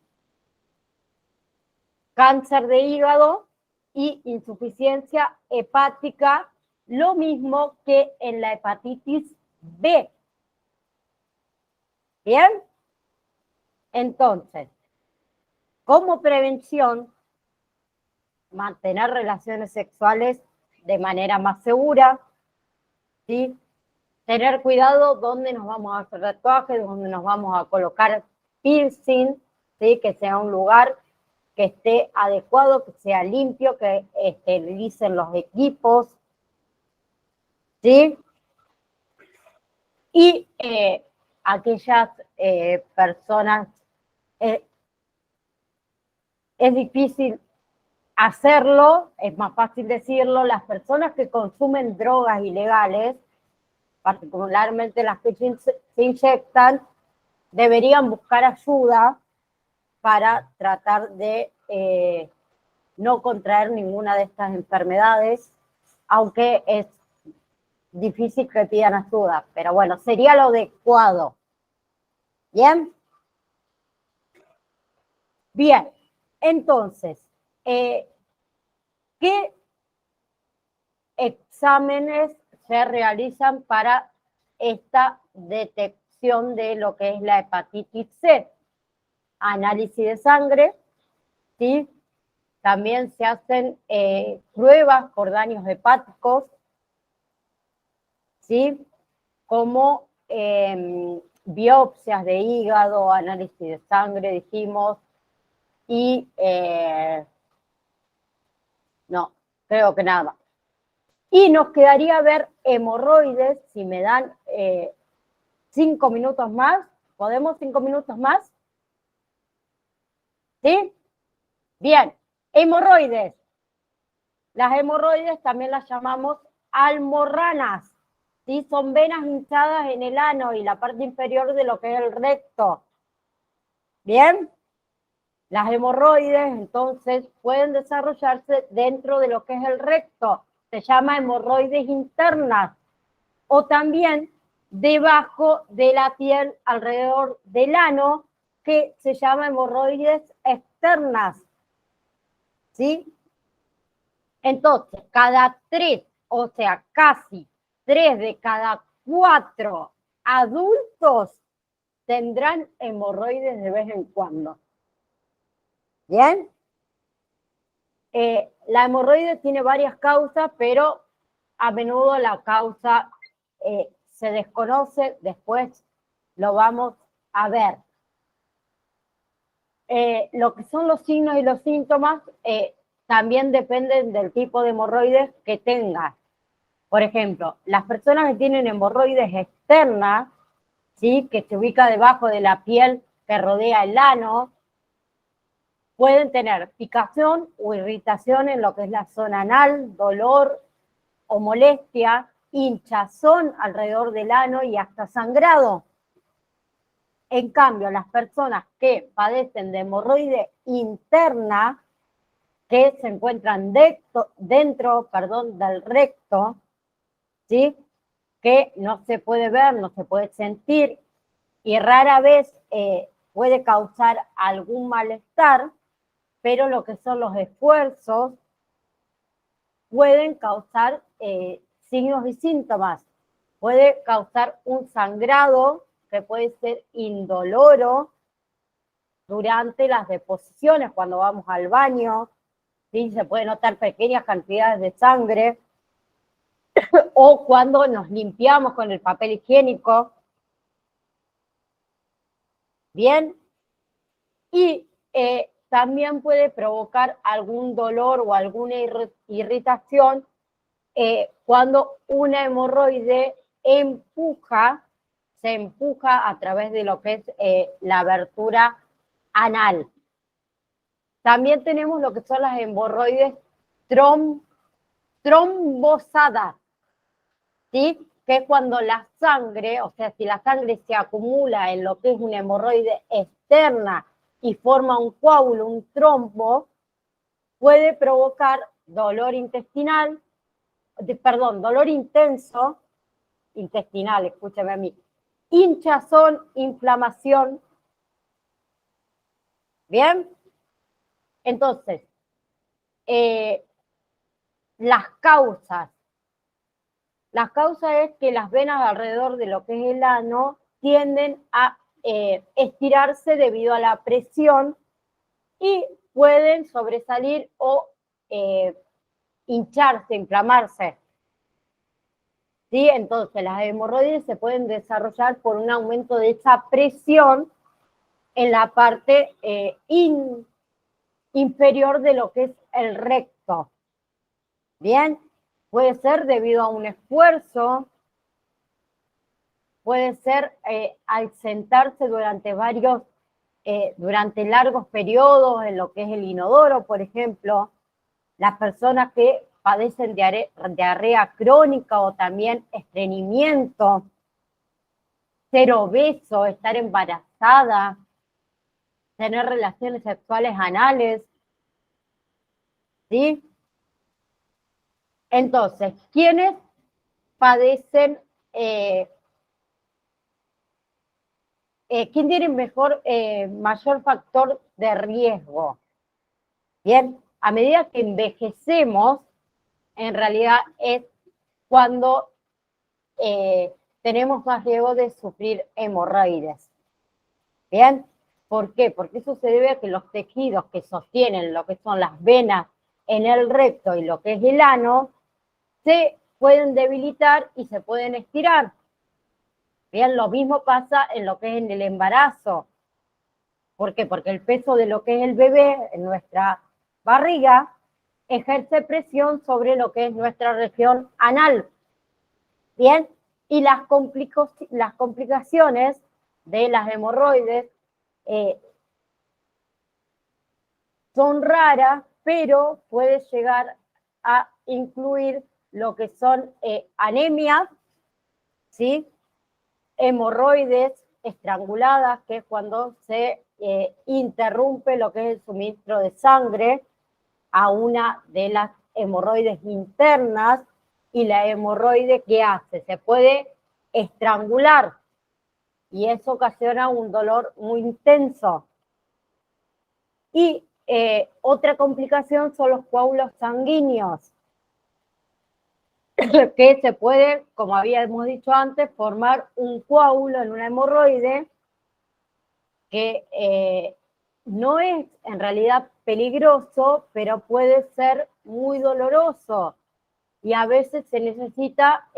Cáncer de hígado y insuficiencia hepática, lo mismo que en la hepatitis B. ¿Bien? Entonces, como prevención, mantener relaciones sexuales de manera más segura, ¿sí? Tener cuidado dónde nos vamos a hacer tatuajes, dónde nos vamos a colocar piercing, ¿sí? Que sea un lugar que esté adecuado, que sea limpio, que estilicen los equipos, ¿sí? Y aquellas personas, es difícil hacerlo, es más fácil decirlo, las personas que consumen drogas ilegales, particularmente las que se inyectan, deberían buscar ayuda para tratar de no contraer ninguna de estas enfermedades, aunque es difícil que pidan ayuda, pero bueno, sería lo adecuado. ¿Bien? Bien, entonces, ¿qué exámenes se realizan para esta detección de lo que es la hepatitis C? Análisis de sangre, ¿sí? También se hacen pruebas por daños hepáticos, ¿sí? Como biopsias de hígado, análisis de sangre, dijimos, y no, creo que nada más. Y nos quedaría ver hemorroides, si me dan 5 minutos más. ¿Podemos 5 minutos más? ¿Sí? Bien, hemorroides. Las hemorroides también las llamamos almorranas, ¿sí? Son venas hinchadas en el ano y la parte inferior de lo que es el recto. ¿Bien? Las hemorroides, entonces, pueden desarrollarse dentro de lo que es el recto. Se llama hemorroides internas. O también debajo de la piel, alrededor del ano, que se llama hemorroides externas. ¿Sí? Entonces, cada 3, o sea, casi 3 de cada 4 adultos tendrán hemorroides de vez en cuando. ¿Bien? La hemorroide tiene varias causas, pero a menudo la causa se desconoce, después lo vamos a ver. Lo que son los signos y los síntomas también dependen del tipo de hemorroides que tengas. Por ejemplo, las personas que tienen hemorroides externas, ¿sí? Que se ubica debajo de la piel que rodea el ano, pueden tener picación o irritación en lo que es la zona anal, dolor o molestia, hinchazón alrededor del ano y hasta sangrado. En cambio, las personas que padecen de hemorroide interna, que se encuentran dentro del recto, ¿sí? Que no se puede ver, no se puede sentir y rara vez puede causar algún malestar, pero lo que son los esfuerzos pueden causar signos y síntomas. Puede causar un sangrado que puede ser indoloro durante las deposiciones, cuando vamos al baño, ¿sí? Se pueden notar pequeñas cantidades de sangre, o cuando nos limpiamos con el papel higiénico. Bien, y también puede provocar algún dolor o alguna irritación cuando una hemorroide se empuja a través de lo que es la abertura anal. También tenemos lo que son las hemorroides trombosadas, ¿sí? Que es cuando la sangre, o sea, si la sangre se acumula en lo que es una hemorroide externa y forma un coágulo, un trombo, puede provocar dolor intestinal, dolor intenso, intestinal, escúchame a mí, hinchazón, inflamación. ¿Bien? Entonces, las causas es que las venas alrededor de lo que es el ano tienden a estirarse debido a la presión y pueden sobresalir o hincharse, inflamarse. ¿Sí? Entonces, las hemorroides se pueden desarrollar por un aumento de esa presión en la parte inferior de lo que es el recto. Bien, puede ser debido a un esfuerzo, puede ser al sentarse durante largos periodos en lo que es el inodoro, por ejemplo, las personas que padecen diarrea crónica o también estreñimiento, ser obeso, estar embarazada, tener relaciones sexuales anales, ¿sí? Entonces, ¿quiénes padecen, quién tiene mayor factor de riesgo? Bien, a medida que envejecemos, en realidad es cuando tenemos más riesgo de sufrir hemorroides. Bien, ¿por qué? Porque eso se debe a que los tejidos que sostienen lo que son las venas en el recto y lo que es el ano se pueden debilitar y se pueden estirar. Bien, lo mismo pasa en lo que es en el embarazo. ¿Por qué? Porque el peso de lo que es el bebé en nuestra barriga ejerce presión sobre lo que es nuestra región anal. Bien, y las complicaciones de las hemorroides son raras, pero puede llegar a incluir lo que son anemias, ¿sí? Hemorroides estranguladas, que es cuando se interrumpe lo que es el suministro de sangre a una de las hemorroides internas, y la hemorroide, ¿qué hace? Se puede estrangular y eso ocasiona un dolor muy intenso. Y otra complicación son los coágulos sanguíneos, que se puede, como habíamos dicho antes, formar un coágulo en una hemorroide que no es en realidad peligroso, pero puede ser muy doloroso y a veces se necesita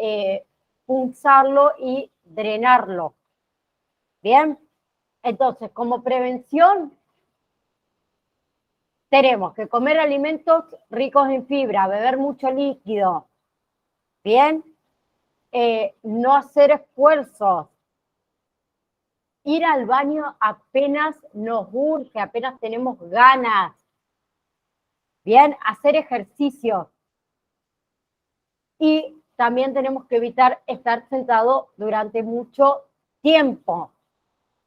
punzarlo y drenarlo. Bien, entonces como prevención tenemos que comer alimentos ricos en fibra, beber mucho líquido, bien, no hacer esfuerzos, ir al baño apenas nos urge, apenas tenemos ganas, bien, hacer ejercicio. Y también tenemos que evitar estar sentado durante mucho tiempo.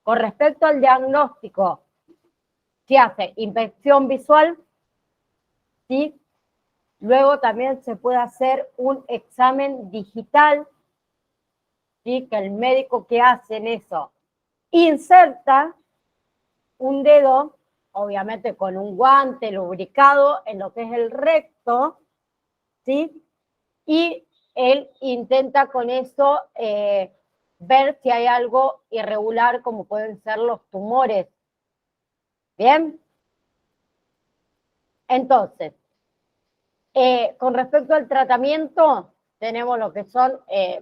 Con respecto al diagnóstico, se hace inspección visual, ¿sí? Luego también se puede hacer un examen digital, ¿sí? Que el médico que hace en eso inserta un dedo, obviamente con un guante lubricado en lo que es el recto, ¿sí? Y él intenta con eso ver si hay algo irregular, como pueden ser los tumores. ¿Bien? Entonces, con respecto al tratamiento, tenemos lo que son,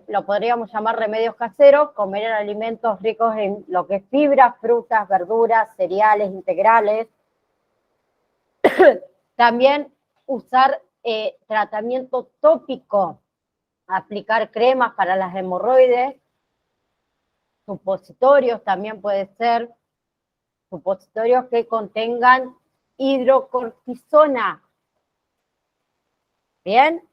lo podríamos llamar remedios caseros, comer alimentos ricos en lo que es fibras, frutas, verduras, cereales integrales. También usar tratamiento tópico, aplicar cremas para las hemorroides, supositorios también puede ser, supositorios que contengan hidrocortisona. ¿Bien?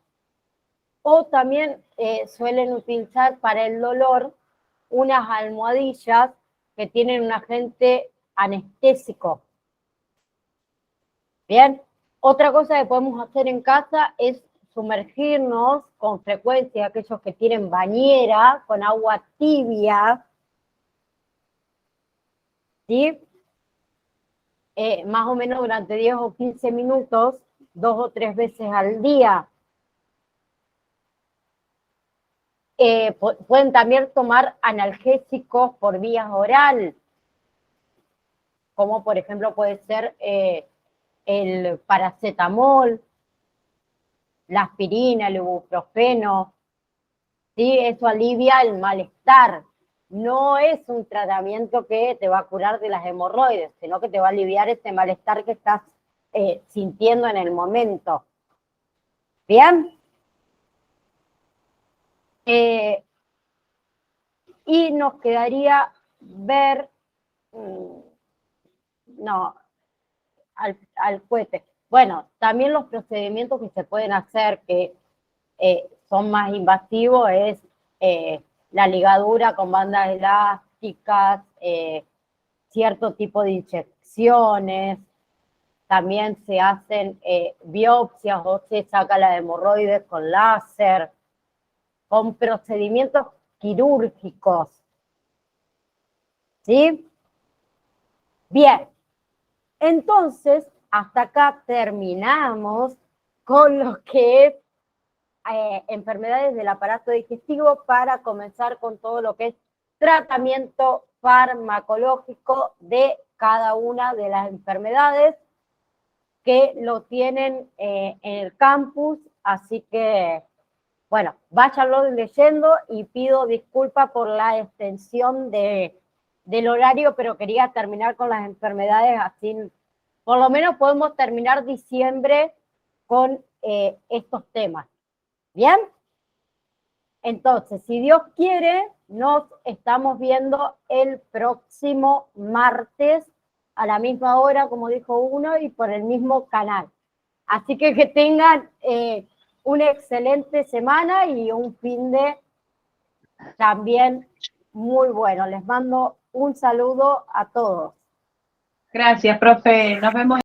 O también suelen utilizar para el dolor unas almohadillas que tienen un agente anestésico. ¿Bien? Otra cosa que podemos hacer en casa es sumergirnos con frecuencia, aquellos que tienen bañera, con agua tibia, ¿sí? Más o menos durante 10 o 15 minutos, 2 o 3 veces al día. Pueden también tomar analgésicos por vía oral, como por ejemplo puede ser el paracetamol, la aspirina, el ibuprofeno, ¿sí? Eso alivia el malestar. No es un tratamiento que te va a curar de las hemorroides, sino que te va a aliviar ese malestar que estás sintiendo en el momento. ¿Bien? Y nos quedaría ver, no, al cohete. Bueno, también los procedimientos que se pueden hacer que son más invasivos es la ligadura con bandas elásticas, cierto tipo de inyecciones, también se hacen biopsias o se saca la hemorroides con láser, con procedimientos quirúrgicos. ¿Sí? Bien. Entonces, hasta acá terminamos con lo que es enfermedades del aparato digestivo para comenzar con todo lo que es tratamiento farmacológico de cada una de las enfermedades que lo tienen en el campus, así que, bueno, váyanlo leyendo y pido disculpas por la extensión del horario, pero quería terminar con las enfermedades así, por lo menos podemos terminar diciembre con estos temas. ¿Bien? Entonces, si Dios quiere, nos estamos viendo el próximo martes a la misma hora, como dijo uno, y por el mismo canal. Así que tengan una excelente semana y un fin de también muy bueno. Les mando un saludo a todos. Gracias, profe. Nos vemos.